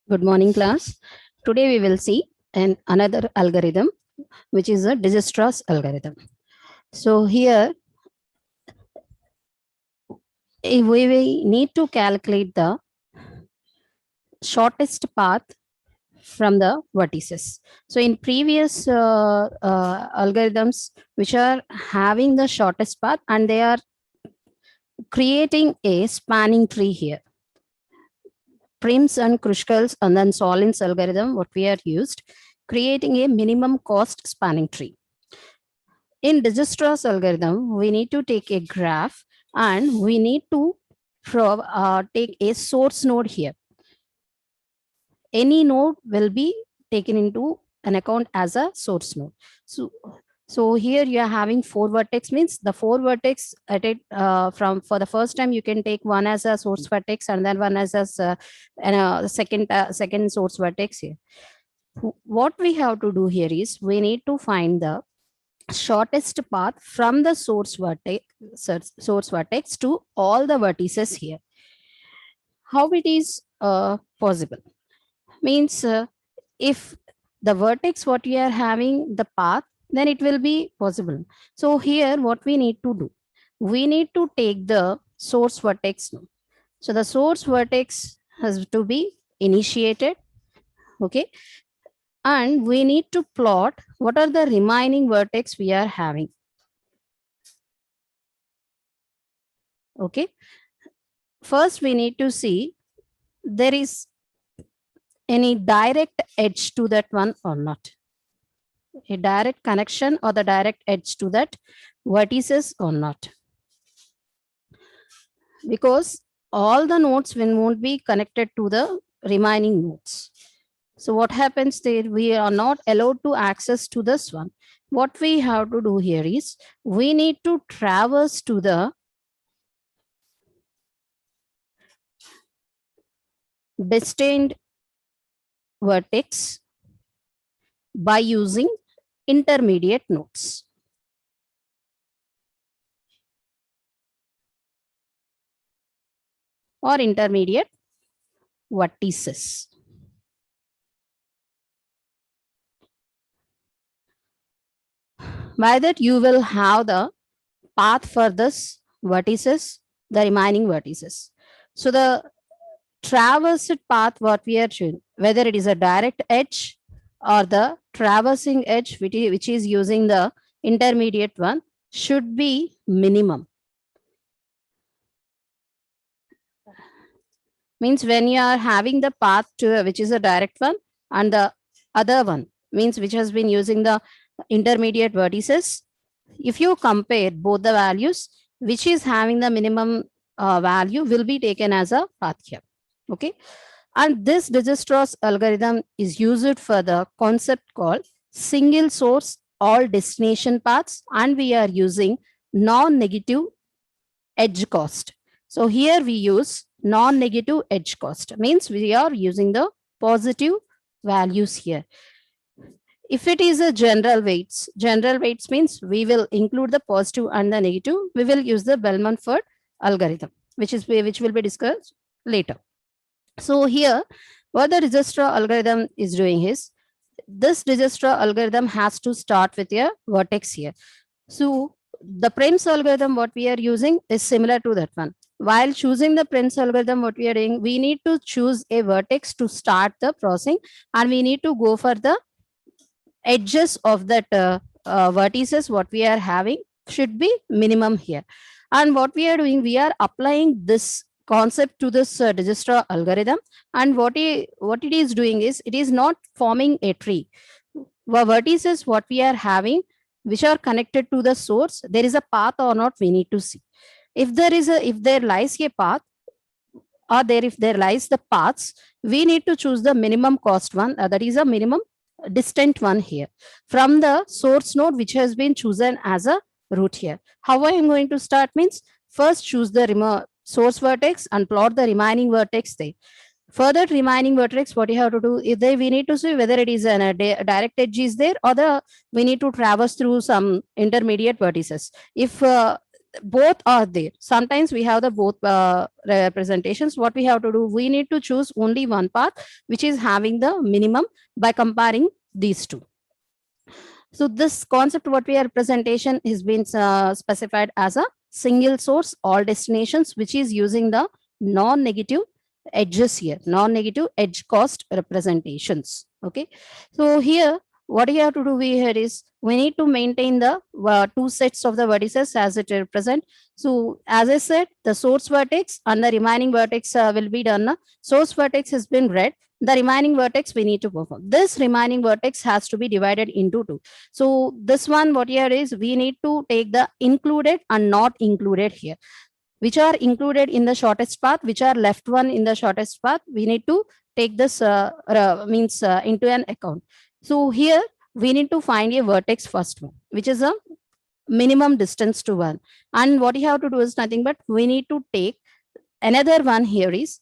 Good morning, class. Today we will see another algorithm, which is a Dijkstra's algorithm. So here we need to calculate the shortest path from the vertices. So in previous algorithms, which are having the shortest path, and they are creating a spanning tree here. Prim's and Kruskals and then Solin's algorithm, what we are used, creating a minimum cost spanning tree. In Dijkstra's algorithm, we need to take a graph and we need to take a source node here. Any node will be taken into an account as a source node. So here you are having 4 vertex, means the 4 vertex at it for the first time you can take one as a source vertex and then one as a second source vertex here. What we have to do here is we need to find the shortest path from the source vertex to all the vertices here. How it is possible? Means if the vertex what we are having the path, then it will be possible. So here what we need to do, we need to take the source vertex. So the source vertex has to be initiated. Okay, and we need to plot what are the remaining vertex we are having. Okay, first we need to see there is any direct edge to that one or not, a direct connection or the direct edge to that vertices or not, because all the nodes won't be connected to the remaining nodes. So what happens there, we are not allowed to access to this one. What we have to do here is we need to traverse to the destined vertex by using intermediate nodes. Or intermediate vertices. By that you will have the path for this vertices, the remaining vertices. So the traversed path what we are showing, whether it is a direct edge or the traversing edge which is using the intermediate one, should be minimum. Means when you are having the path to which is a direct one and the other one means which has been using the intermediate vertices, if you compare both the values, which is having the minimum value will be taken as a path here. Okay, and this Dijkstra's algorithm is used for the concept called single source all destination paths, and we are using non-negative edge cost. So here we use non-negative edge cost, means we are using the positive values here. If it is a general weights means we will include the positive and the negative. We will use the Bellman-Ford algorithm, which will be discussed later. So here, what the Dijkstra algorithm is doing is, this Dijkstra algorithm has to start with a vertex here. So the Prim's algorithm, what we are using is similar to that one. While choosing the Prim's algorithm, what we are doing, we need to choose a vertex to start the processing, and we need to go for the edges of that vertices what we are having should be minimum here. And what we are doing, we are applying this concept to this Dijkstra algorithm, and what it is doing is, it is not forming a tree. The vertices what we are having which are connected to the source, there is a path or not, we need to see. If there lies a path, or if there lies the paths, we need to choose the minimum cost one, that is a minimum distant one here from the source node which has been chosen as a root here. How I am going to start means, first choose the source vertex and plot the remaining vertex there. Further remaining vertex, what you have to do, if we need to see whether it is a direct edge is there, or we need to traverse through some intermediate vertices. If both are there. Sometimes we have the both representations. What we have to do, we need to choose only one path which is having the minimum by comparing these two. So this concept, what we are representation, is been specified as a single source all destinations, which is using the non-negative edges here, non-negative edge cost representations. Okay, so here what you have to do here is we need to maintain the two sets of the vertices as it represent. So as I said, the source vertex and the remaining vertex will be done. Source vertex has been read. The remaining vertex we need to perform. This remaining vertex has to be divided into two. So this one, what here is, we need to take the included and not included here. Which are included in the shortest path, which are left one in the shortest path, we need to take this into an account. So here we need to find a vertex first one, which is a minimum distance to one. And what you have to do is nothing but we need to take another one here is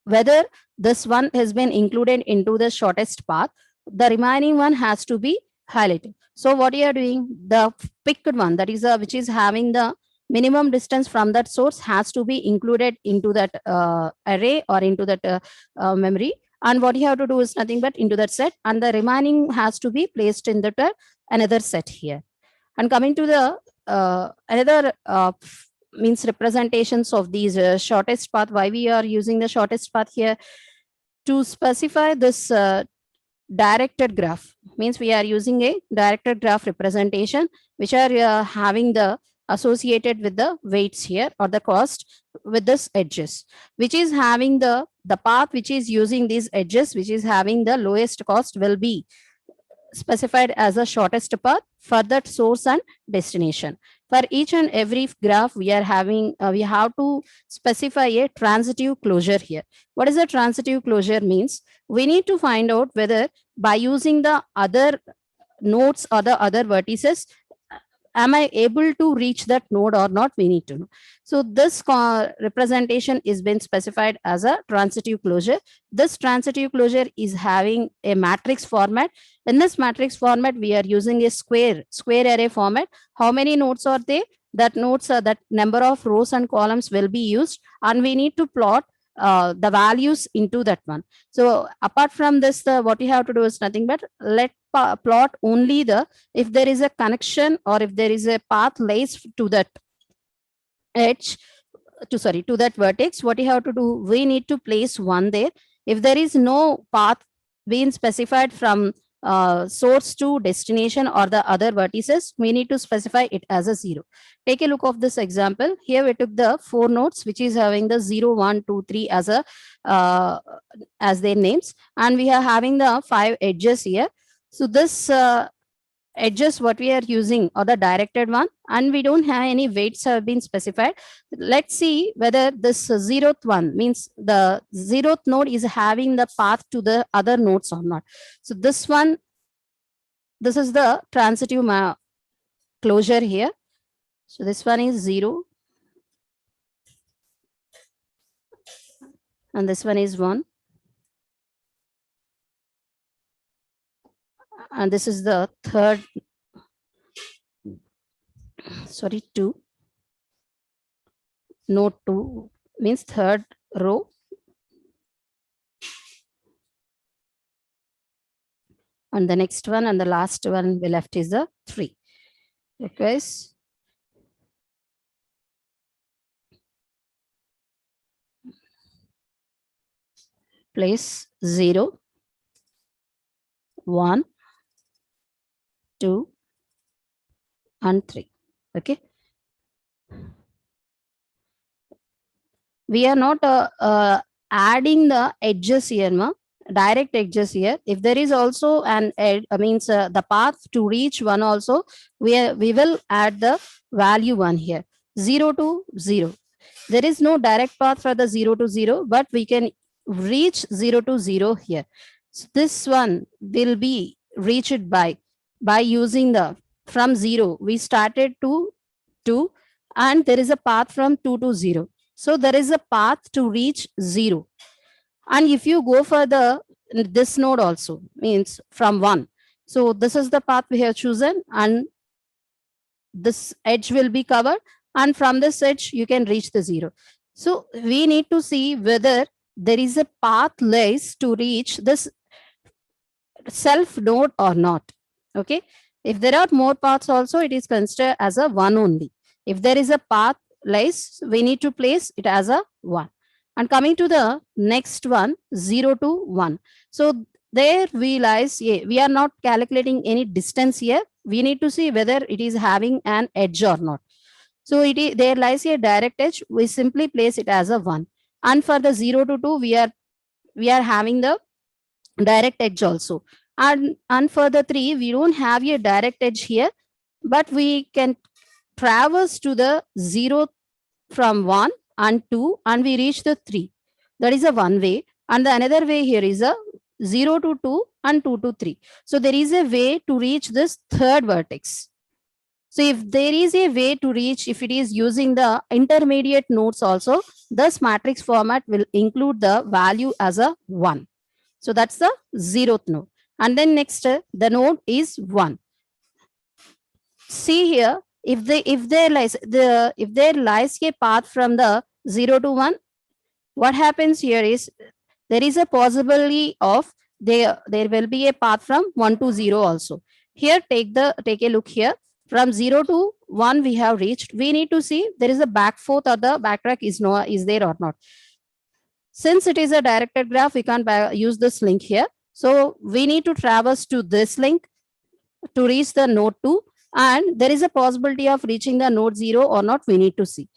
whether this one has been included into the shortest path, the remaining one has to be highlighted. So what you are doing, the picked one, that is which is having the minimum distance from that source, has to be included into that array or into that memory. And what you have to do is nothing but into that set, and the remaining has to be placed in that another set here. And coming to the another means representations of these shortest path, why we are using the shortest path here, to specify this directed graph, means we are using a directed graph representation, which are having the associated with the weights here or the cost with this edges, which is having the path which is using these edges, which is having the lowest cost, will be specified as a shortest path for that source and destination. For each and every graph, we are having we have to specify a transitive closure here. What is a transitive closure means? We need to find out whether by using the other nodes or the other vertices, am I able to reach that node or not, we need to know. So this representation is been specified as a transitive closure. This transitive closure is having a matrix format. In this matrix format, we are using a square array format. How many nodes are there? That nodes are that number of rows and columns will be used, and we need to plot the values into that one. So apart from this, what you have to do is nothing but let plot only the, if there is a connection or if there is a path lays to that edge, to that vertex, what you have to do, we need to place one there. If there is no path being specified from source to destination or the other vertices, we need to specify it as a 0. Take a look of this example. Here we took the 4 nodes, which is having the 0, 1, 2, 3 as a as their names, and we are having the 5 edges here. So this edges what we are using or the directed one, and we don't have any weights have been specified. Let's see whether this 0th one, means the 0th node, is having the path to the other nodes or not. So this one, this is the transitive closure here. So this one is 0 and this one is 1, and this is the third, sorry, 2, node 2 means third row, and the next one and the last one we left is the 3. Okay, place 0, 1, 2 and 3. Okay, we are not adding the edges here, direct edges here. If there is also an edge, means the path to reach one also, we will add the value 1 here, 0 to 0. There is no direct path for the 0 to 0, but we can reach 0 to 0 here. So this one will be reached by using the, from 0 we started to 2, and there is a path from 2 to 0. So there is a path to reach 0. And if you go for the this node also, means from 1. So this is the path we have chosen, and this edge will be covered, and from this edge you can reach the 0. So we need to see whether there is a path lies to reach this self node or not. Okay, if there are more paths also, it is considered as a 1 only. If there is a path lies, we need to place it as a 1. And coming to the next one, 0 to 1. So there we lies, we are not calculating any distance here. We need to see whether it is having an edge or not. So there lies a direct edge. We simply place it as a 1. And for the 0 to 2, we are having the direct edge also. And for the 3, we don't have a direct edge here, but we can traverse to the 0 from 1 and 2, and we reach the 3. That is a one way. And the another way here is a 0 to 2 and 2 to 3. So there is a way to reach this third vertex. So if there is a way to reach, if it is using the intermediate nodes also, this matrix format will include the value as a 1. So that's the 0th node. And then next, the node is 1. See here, if there lies a path from the 0 to 1, what happens here is there is a possibility of there will be a path from 1 to 0 also. Here, take a look here. From 0 to 1 we have reached. We need to see there is a back forth or the backtrack is there or not. Since it is a directed graph, we can't use this link here. So we need to traverse to this link to reach the node 2, and there is a possibility of reaching the node 0 or not. We need to see.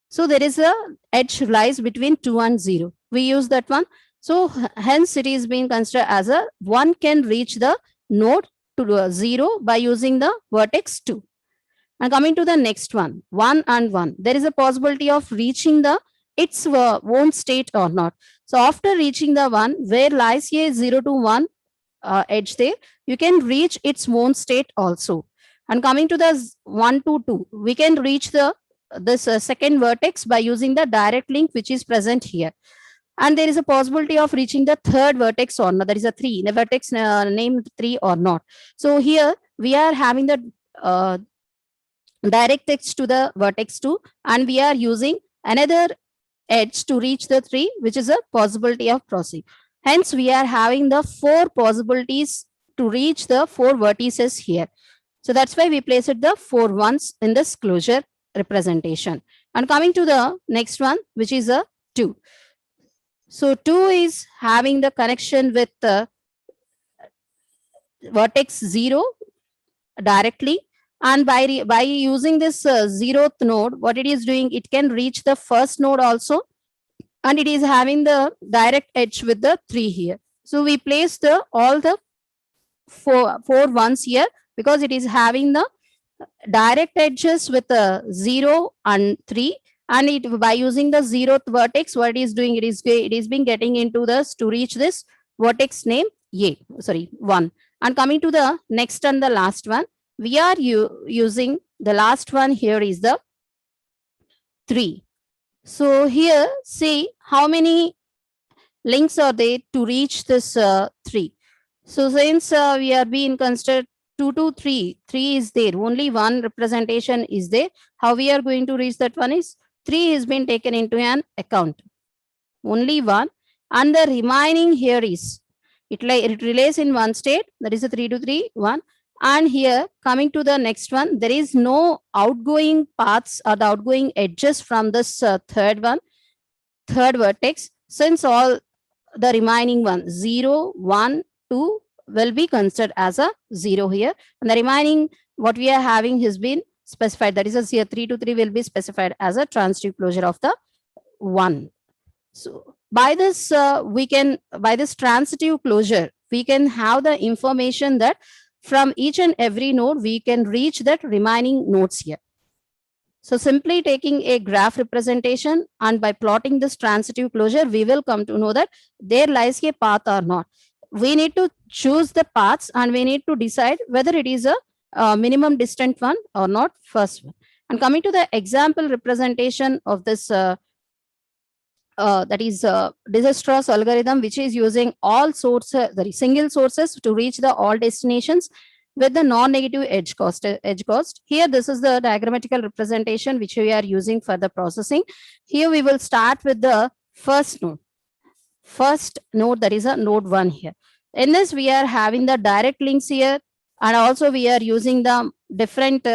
So there is a edge lies between 2 and 0. We use that one. So hence it is being considered as a 1 can reach the node to 0 by using the vertex 2. And coming to the next one, 1 and 1, there is a possibility of reaching the its own state or not. So after reaching the 1, where lies a 0 to 1 edge there, you can reach its own state also. And coming to the 1 to 2, we can reach this second vertex by using the direct link which is present here. And there is a possibility of reaching the third vertex or not. That is a 3, the vertex named 3 or not. So here we are having the direct edge to the vertex 2, and we are using another edge to reach the 3, which is a possibility of crossing. Hence, we are having the 4 possibilities to reach the 4 vertices here. So that's why we place it the 4 ones in this closure representation. And coming to the next one, which is a 2. So 2 is having the connection with the vertex 0 directly. And by using this 0th node, what it is doing, it can reach the first node also. And it is having the direct edge with the 3 here. So we place all the four ones here because it is having the direct edges with 0 and 3. And it by using the 0th vertex, what it is doing, it is being getting into this to reach this vertex name 1. And coming to the next and the last one, we are using the last one here is the 3. So here, see how many links are there to reach this 3. So since we are being considered 2 to 3, 3 is there, only one representation is there. How we are going to reach that one is 3 has been taken into an account, only one, and the remaining here is it relays in one state, that is a 3 to 3 1. And here coming to the next one, there is no outgoing paths or the outgoing edges from this third vertex, since all the remaining one 0 1 2 will be considered as a 0 here, and the remaining what we are having has been specified, that is a 3 to 3 will be specified as a transitive closure of the 1. So by this by this transitive closure, we can have the information that from each and every node we can reach that remaining nodes here. So simply taking a graph representation and by plotting this transitive closure, we will come to know that there lies a path or not. We need to choose the paths and we need to decide whether it is a minimum distant one or not, first one. And coming to the example representation of this that is Dijkstra's algorithm, which is using all sources, single sources to reach the all destinations. with the non-negative edge cost. Here, this is the diagrammatical representation which we are using for the processing. Here we will start with the first node. First node, that is a node 1 here. In this, we are having the direct links here, and also we are using the different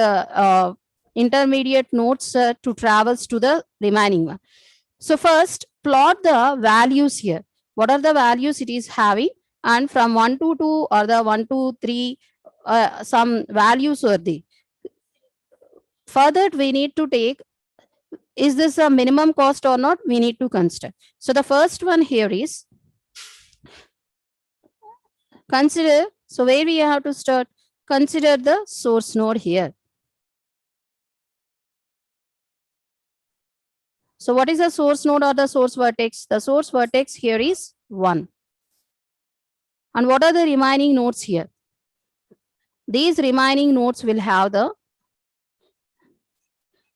intermediate nodes to traverse to the remaining one. So first, plot the values here. What are the values it is having? And from 1 to 2 or the 1 to 3, some values are there. Further, we need to take, is this a minimum cost or not? We need to consider. So the first one here is consider. So where we have to start? Consider the source node here. So what is the source node or the source vertex? The source vertex here is 1. And what are the remaining nodes here? These remaining nodes will have the,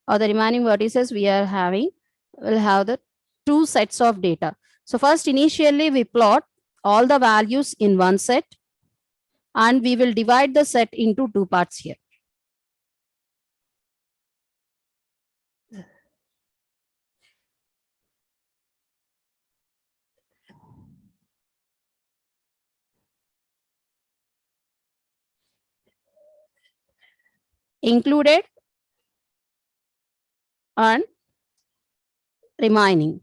or the remaining vertices we are having will have the 2 sets of data. So first, initially we plot all the values in one set, and we will divide the set into 2 parts here. Included and remaining.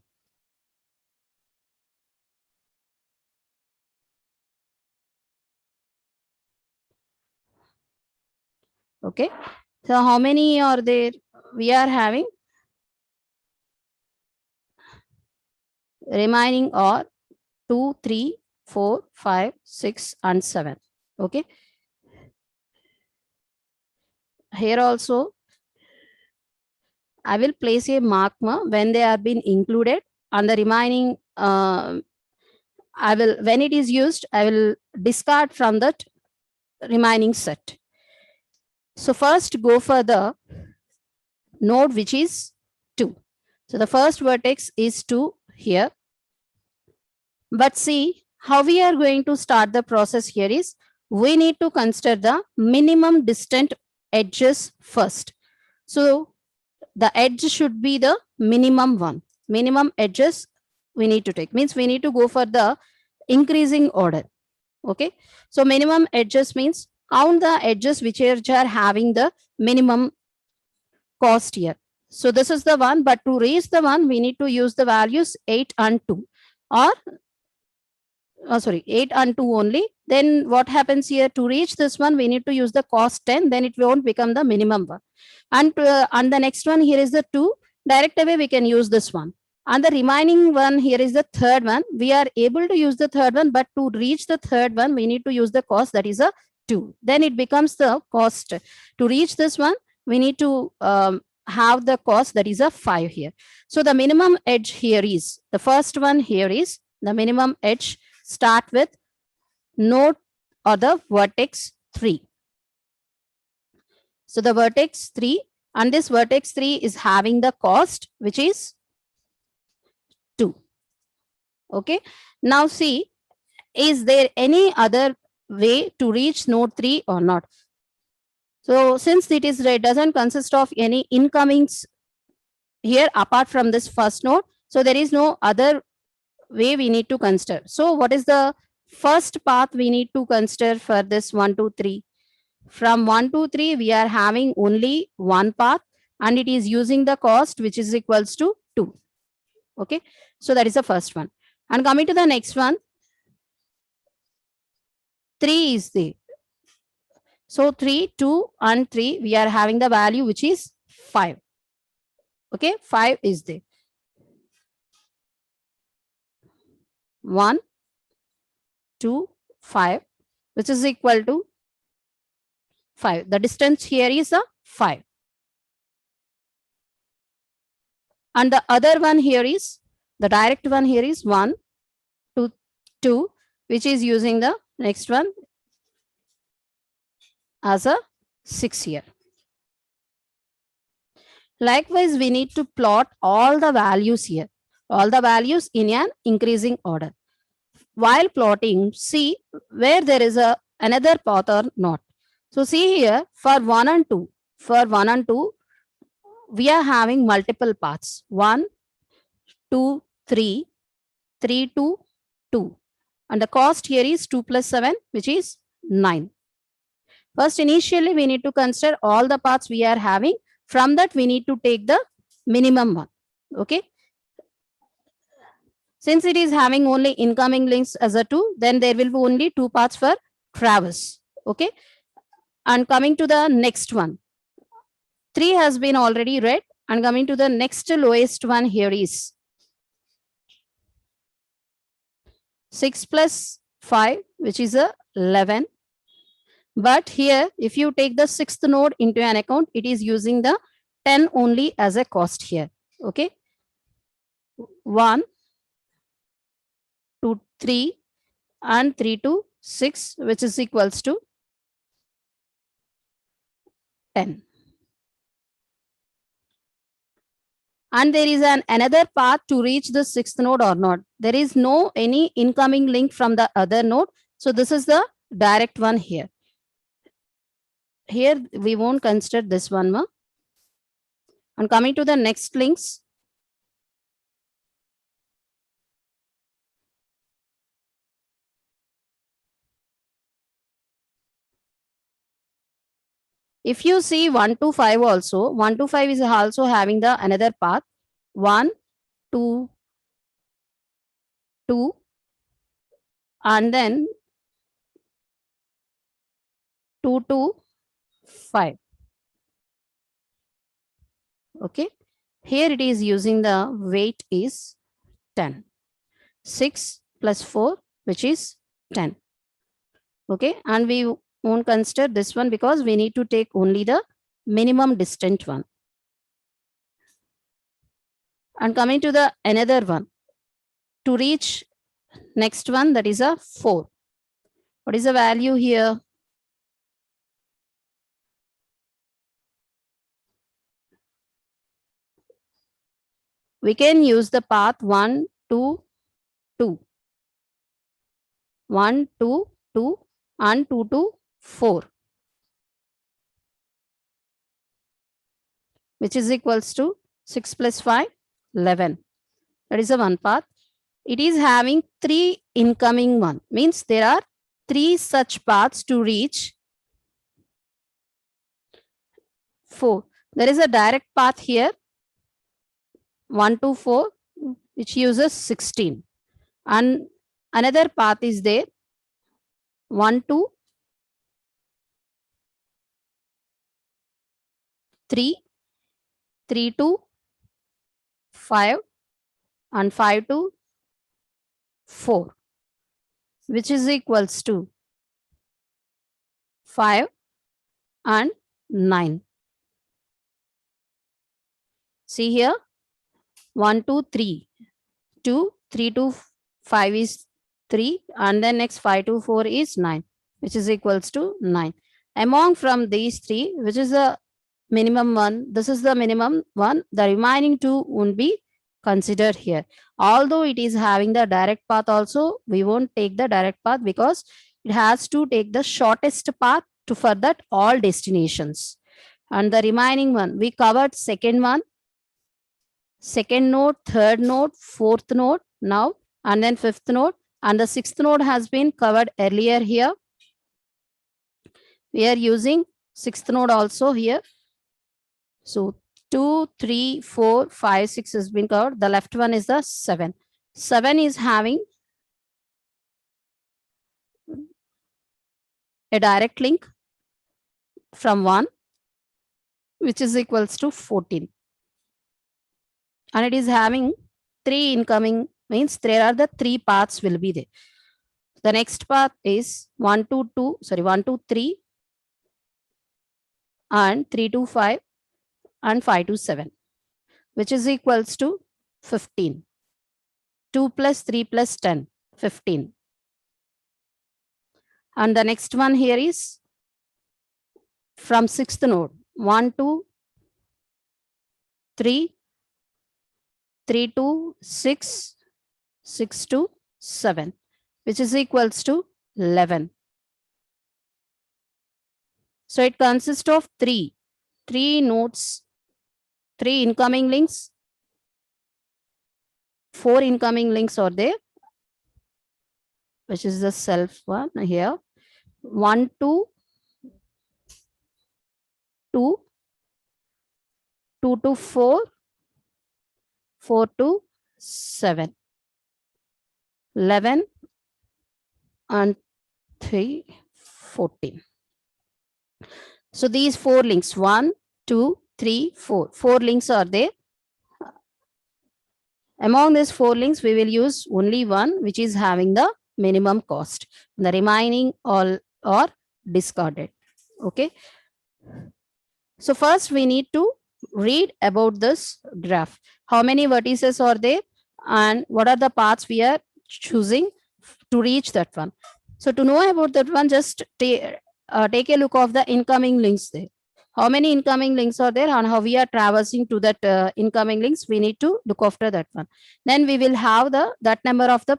Okay. So how many are there? We are having remaining are 2, 3, 4, 5, 6, and 7. Okay. Here also, I will place a mark when they are being included, and the remaining, I will, when it is used, I will discard from that remaining set. So first go for the node which is 2. So the first vertex is 2 here. But see, how we are going to start the process here is, we need to consider the minimum distant edges first. So the edge should be the minimum one. Minimum edges we need to take. Means we need to go for the increasing order. Okay. So minimum edges means count the edges which are having the minimum cost here. So this is the one, but to reach the one, we need to use the values 8 and 2, or 8 and 2 only. Then what happens here? To reach this one, we need to use the cost 10, then it won't become the minimum one. And the next one here is the 2. Direct away we can use this one. And the remaining one here is the third one. We are able to use the third one, but to reach the third one, we need to use the cost, that is a 2. Then it becomes the cost. To reach this one, we need to have the cost, that is a 5 here. So the minimum edge here is, the first one here is the minimum edge. Start with node or the vertex 3. So the vertex 3, and this vertex 3 is having the cost which is 2. Okay. Now see, is there any other way to reach node 3 or not? So since it doesn't consist of any incomings here apart from this first node, so there is no other way we need to consider. So what is the first path we need to consider for this 1, 2, 3? From 1 to 3, we are having only one path, and it is using the cost which is equals to 2. Okay. So that is the first one. And coming to the next one, 3 is there. So 3, 2, and 3, we are having the value which is 5. Okay. 5 is there. 1, 2, 5, which is equal to 5. The distance here is a 5. And the other one here is, the direct one here is 1, 2, 2, which is using the next one as a 6 here. Likewise, we need to plot all the values here, all the values in an increasing order. While plotting, see where there is another path or not. So see here, for 1 and 2, we are having multiple paths. 1, 2, 3, 3 to 2. And the cost here is 2 plus 7, which is 9. First, initially, we need to consider all the paths we are having. From that, we need to take the minimum one. Okay. Since it is having only incoming links as a 2, then there will be only 2 paths for traverse. Okay. And coming to the next one, 3 has been already read. And coming to the next lowest one here is 6 plus 5, which is a 11. But here, if you take the 6th node into an account, it is using the 10 only as a cost here. Okay. 1, 2, 3, and 3 to 6, which is equals to 10. And there is another path to reach the 6th node or not. There is no any incoming link from the other node. So this is the direct one here. Here we won't consider this one. And coming to the next links, if you see 1 to 5 also, 1 to 5 is also having the another path. 1, 2, 2, and then 2 to 5. Okay. Here it is using the weight is 10. 6 plus 4, which is 10. Okay. And we won't consider this one because we need to take only the minimum distant one. And coming to the another one, to reach next one, that is a 4. What is the value here? We can use the path 1, 2, 2. 1, 2, 2, and 2 to 4, which is equals to 6 plus 5, 11. That is the one path. It is having 3 incoming one. Means there are 3 such paths to reach 4. There is a direct path here, 1 to 4, which uses 16. And another path is there, 1 to 3, 3 to 5, and 5 to 4, which is equals to 5 and 9. See here, 1, 2, 3. 2, 3 to 5 is 3, and then next 5 to 4 is 9, which is equals to 9. Among from these 3, which is the minimum one, this is the minimum one, the remaining 2 won't be considered here. Although it is having the direct path also, we won't take the direct path because it has to take the shortest path to further all destinations. And the remaining one, we covered second one, second node, third node, fourth node now, and then fifth node, and the sixth node has been covered earlier here. We are using sixth node also here. So 2, 3, 4, 5, 6 has been covered. The left one is the 7. 7 is having a direct link from 1, which is equals to 14. And it is having 3 incoming, means there are the 3 paths will be there. The next path is 1 to 2, sorry, 1 to 3, and 3 to 5, and 5 to 7, which is equals to 15. 2 plus 3 plus 10, 15. And the next one here is from 6th node, 1 to 3, 3 to 6, 6 to 7, which is equals to 11. So it consists of three nodes, 3 incoming links, 4 incoming links are there, which is the self one here. 1, 2, 2, 2 to 4, 4 to 7, 11, and 3, 14. So these 4 links, 1, 2, 3, 4. 4 links are there. Among these 4 links, we will use only one which is having the minimum cost. The remaining all are discarded. Okay. So first we need to read about this graph. How many vertices are there and what are the paths we are choosing to reach that one. So to know about that one, just take a look of the incoming links there. How many incoming links are there and how we are traversing to that incoming links, we need to look after that one. Then we will have that number of the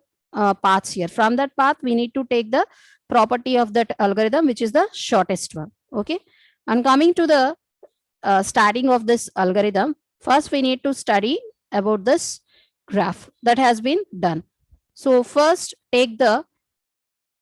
paths here. From that path, we need to take the property of that algorithm, which is the shortest one. Okay. And coming to the starting of this algorithm, first we need to study about this graph that has been done. So first take the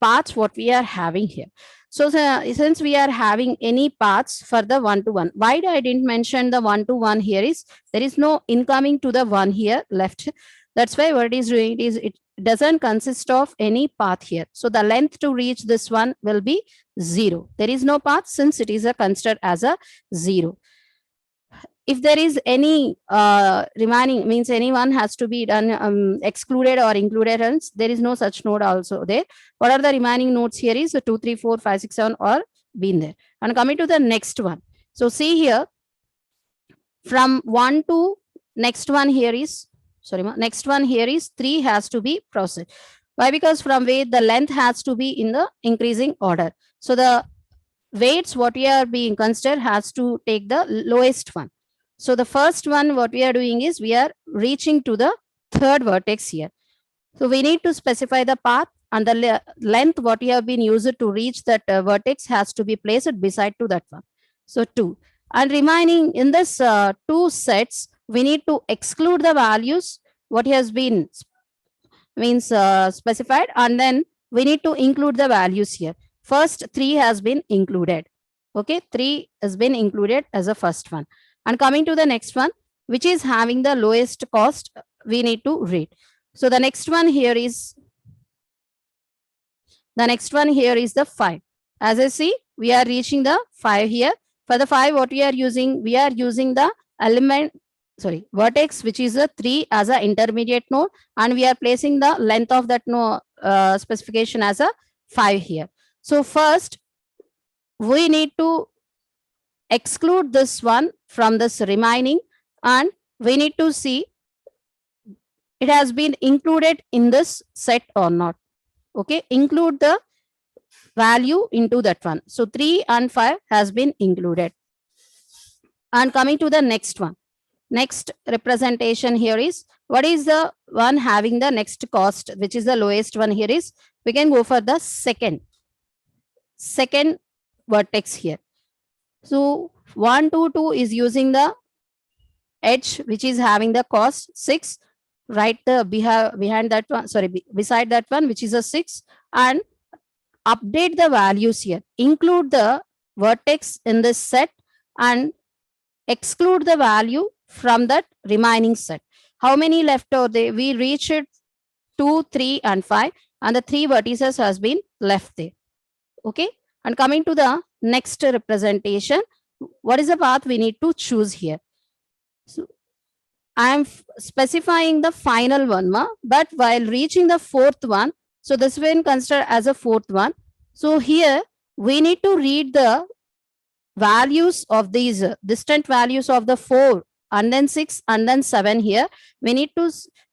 paths what we are having here. So since we are having any paths for the 1 to 1, why I didn't mention the 1 to 1 here is there is no incoming to the 1 here left. That's why what it is doing is it doesn't consist of any path here. So the length to reach this one will be 0. There is no path since it is considered as a 0. If there is any remaining, means anyone has to be done excluded or included, else there is no such node also there. What are the remaining nodes here is 2, 3, 4, 5, 6, 7 or been there. And coming to the next one. So see here from 1 to next one here is, sorry, next one here is 3 has to be processed. Why? Because from where the length has to be in the increasing order. So the weights what we are being considered has to take the lowest one. So the first one what we are doing is we are reaching to the third vertex here. So we need to specify the path and the length what we have been used to reach that vertex has to be placed beside to that one. So 2. And remaining in this 2 sets, we need to exclude the values what has been specified, and then we need to include the values here. First 3 has been included. Okay, 3 has been included as a first one. And coming to the next one, which is having the lowest cost, we need to read. So the next one here is the 5. As I see, we are reaching the 5 here. For the 5, what we are using? We are using the vertex, which is a 3 as an intermediate node, and we are placing the length of that node specification as a 5 here. So first, we need to exclude this one from this remaining, and we need to see it has been included in this set or not. Okay, include the value into that one. So 3 and 5 has been included. And coming to the next one, next representation here is what is the one having the next cost, which is the lowest one here is, we can go for the second vertex here. So 1, 2, 2 is using the edge which is having the cost 6, right behind that one, beside that one, which is a 6, and update the values here, include the vertex in this set and exclude the value from that remaining set. How many left are there? We reached 2, 3 and 5, and the 3 vertices has been left there. Okay, and coming to the next representation, what is the path we need to choose here? So I am specifying the final one, but while reaching the fourth one, so this will consider as a fourth one. So here we need to read the values of these distant values of the 4 and then 6 and then 7 here. We need to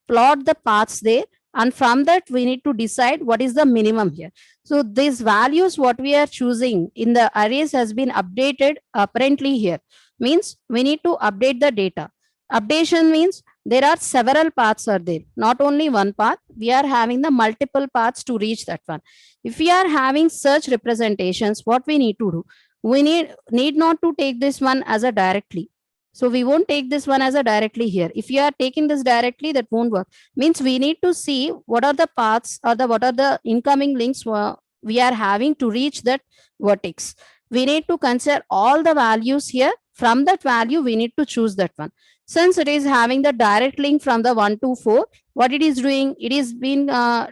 plot the paths there, and from that we need to decide what is the minimum here. So these values what we are choosing in the arrays has been updated apparently here. Means we need to update the data. Updation means there are several paths are there, not only one path. We are having the multiple paths to reach that one. If we are having such representations, what we need to do? We need not to take this one as a directly. So we won't take this one as a directly here. If you are taking this directly, that won't work. Means we need to see what are the paths or what are the incoming links we are having to reach that vertex. We need to consider all the values here. From that value, we need to choose that one. Since it is having the direct link from the 1 to 4, what it is doing, it is been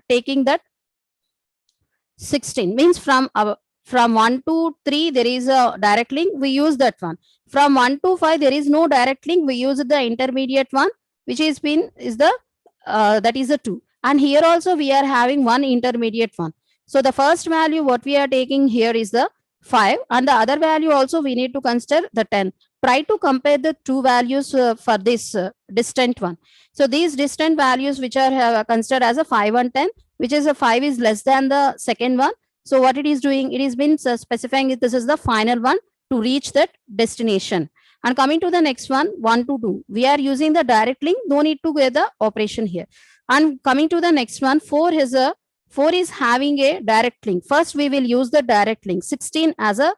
taking that 16. Means from 1 to 3, there is a direct link, we use that one. From 1 to 5, there is no direct link, we use the intermediate one, which is the that is a 2. And here also we are having one intermediate one. So the first value what we are taking here is the 5, and the other value also we need to consider the 10. Try to compare the two values for this distant one. So these distant values which are considered as a 5 and 10, which is a 5 is less than the second one. So what it is doing, it is been specifying it, this is the final one to reach that destination. And coming to the next one, 1 to 2, we are using the direct link, no need to get the operation here. And coming to the next one, 4 is having a direct link. First we will use the direct link 16 as the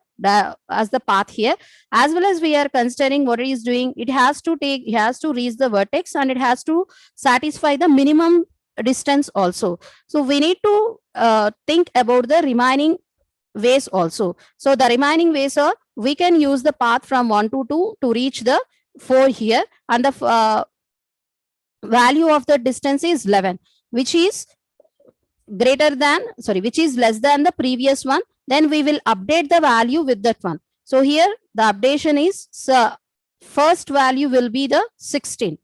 path here, as well as we are considering what it is doing. It has to reach the vertex, and it has to satisfy the minimum distance also. So we need to think about the remaining ways also. So the remaining ways are, we can use the path from 1 to 2 to reach the 4 here, and the value of the distance is 11, which is less than the previous one. Then we will update the value with that one. So here the updation is, first value will be the 16.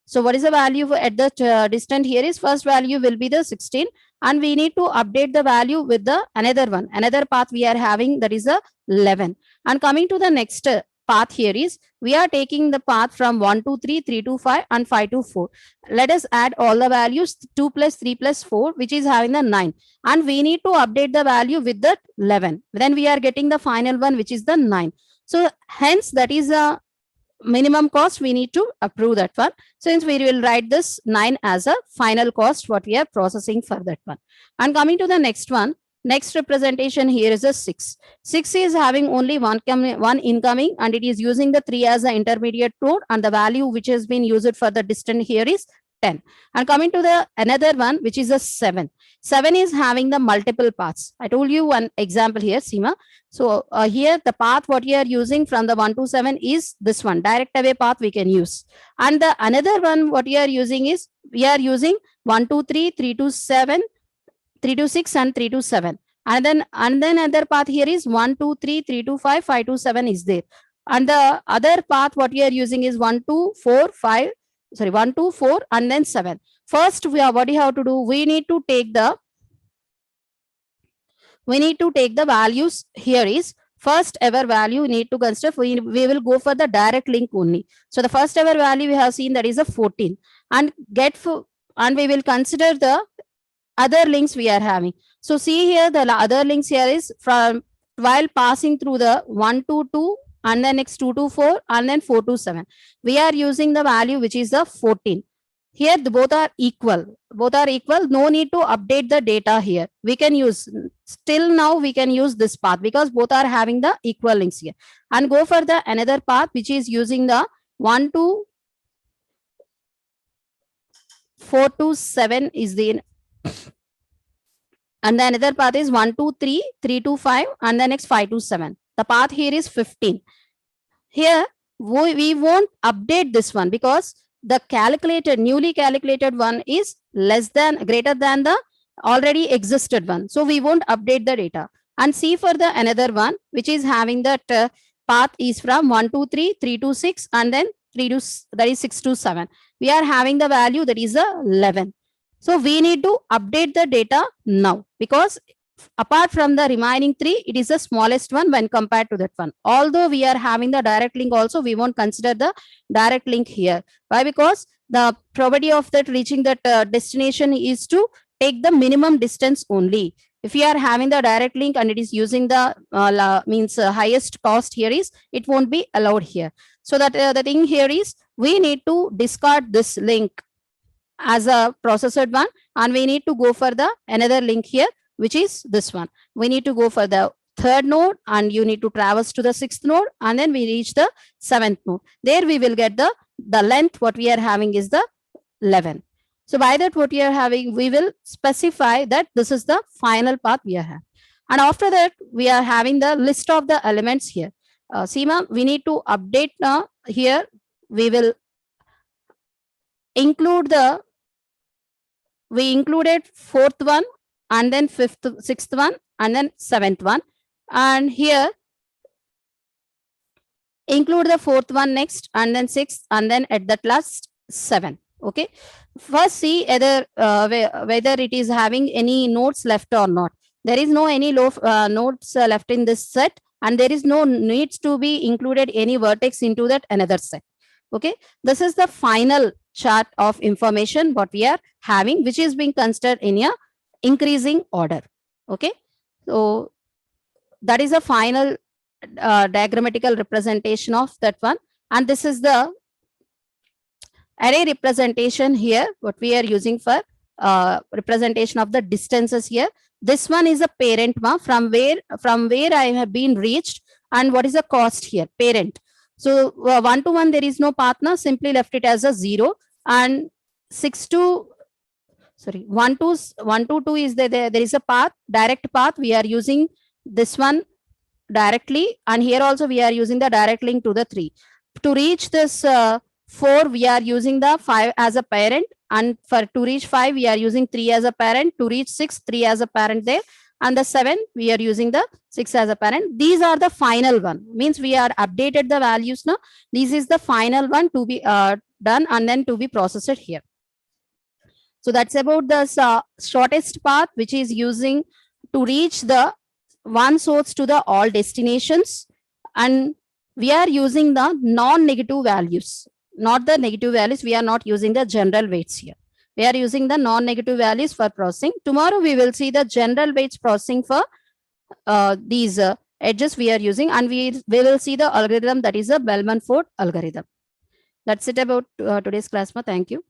So what is the value at the distance here is, first value will be the 16, and we need to update the value with the another path we are having, that is a 11. And coming to the next path here is, we are taking the path from 1 to 3, 3 to 5, and 5 to 4. Let us add all the values, 2 plus 3 plus 4, which is having the 9. And we need to update the value with the 11. Then we are getting the final one, which is the 9. So hence that is a minimum cost, we need to approve that one. Since we will write this 9 as a final cost, what we are processing for that one. And coming to the next one, next representation here is a 6. 6 is having only one incoming, and it is using the 3 as an intermediate node, and the value which has been used for the distance here is 10. And coming to the another one, which is a 7. 7 is having the multiple paths. I told you one example here, Seema. So here the path what you are using from the 1 to 7 is this one, direct away path we can use. And the another one what you are using is, we are using 1 to 3, 3 to 7, 3 to 6, and 3 to 7. And then another path here is 1 to 3, 3 to 5, 5 to 7 is there. And the other path what we are using is 1 to 4, 1 to 4, and then 7. First, what you have to do, we need to take the values here is, first ever value we need to consider. We will go for the direct link only. So the first ever value we have seen, that is a 14, and we will consider the other links we are having. So see here, the other links here is from while passing through the 1 to 2, and then next 2 to 4, and then 4 to 7. We are using the value which is the 14. Here both are equal. No need to update the data here. We can use, still now we can use this path because both are having the equal links here. And go for the another path which is using the 1 to 4 to 7 is the, and the another path is 1 to 3, 3 to 5, and the next 5 to 7. The path here is 15. Here we won't update this one because the newly calculated one is greater than the already existed one. So we won't update the data. And see for the another one, which is having that path is from 1 to 3, 3 to 6, and then 6 to 7. We are having the value that is 11. So we need to update the data now, because apart from the remaining 3, it is the smallest one when compared to that one. Although we are having the direct link also, we won't consider the direct link here. Why? Because the probability of that reaching that destination is to take the minimum distance only. If you are having the direct link and it is using the highest cost here is, it won't be allowed here. So that the thing here is, we need to discard this link as a processed one, and we need to go for the another link here, which is this one. We need to go for the third node and you need to traverse to the sixth node, and then we reach the seventh node. There we will get the length what we are having is the 11. So by that what we are having, we will specify that this is the final path we are having. And after that, we are having the list of the elements here. Seema, we need to update now here. We will include we included fourth one, and then fifth, sixth one, and then seventh one. And here, include the fourth one next, and then sixth, and then at the last 7. Okay. First, see whether it is having any nodes left or not. There is no any nodes left in this set, and there is no needs to be included any vertex into that another set. Okay. This is the final chart of information what we are having, which is being considered in a increasing order. Okay. So that is a final diagrammatical representation of that one. And this is the array representation here, what we are using for representation of the distances here. This one is a parent one, from where I have been reached, and what is the cost here, parent. So 1 to 1, there is no path now, simply left it as a 0. And 1 to 2 is there is a path, direct path. We are using this one directly, and here also we are using the direct link to the 3. To reach this 4, we are using the 5 as a parent, and to reach 5, we are using 3 as a parent. To reach 6, 3 as a parent there, and the 7, we are using the 6 as a parent. These are the final one, means we are updated the values now. This is the final one to be done and then to be processed here. So that's about the shortest path, which is using to reach the one source to the all destinations. And we are using the non-negative values, not the negative values. We are not using the general weights here. We are using the non-negative values for processing. Tomorrow we will see the general weights processing for these edges we are using, and we will see the algorithm that is a Bellman-Ford algorithm. That's it about today's class. Thank you.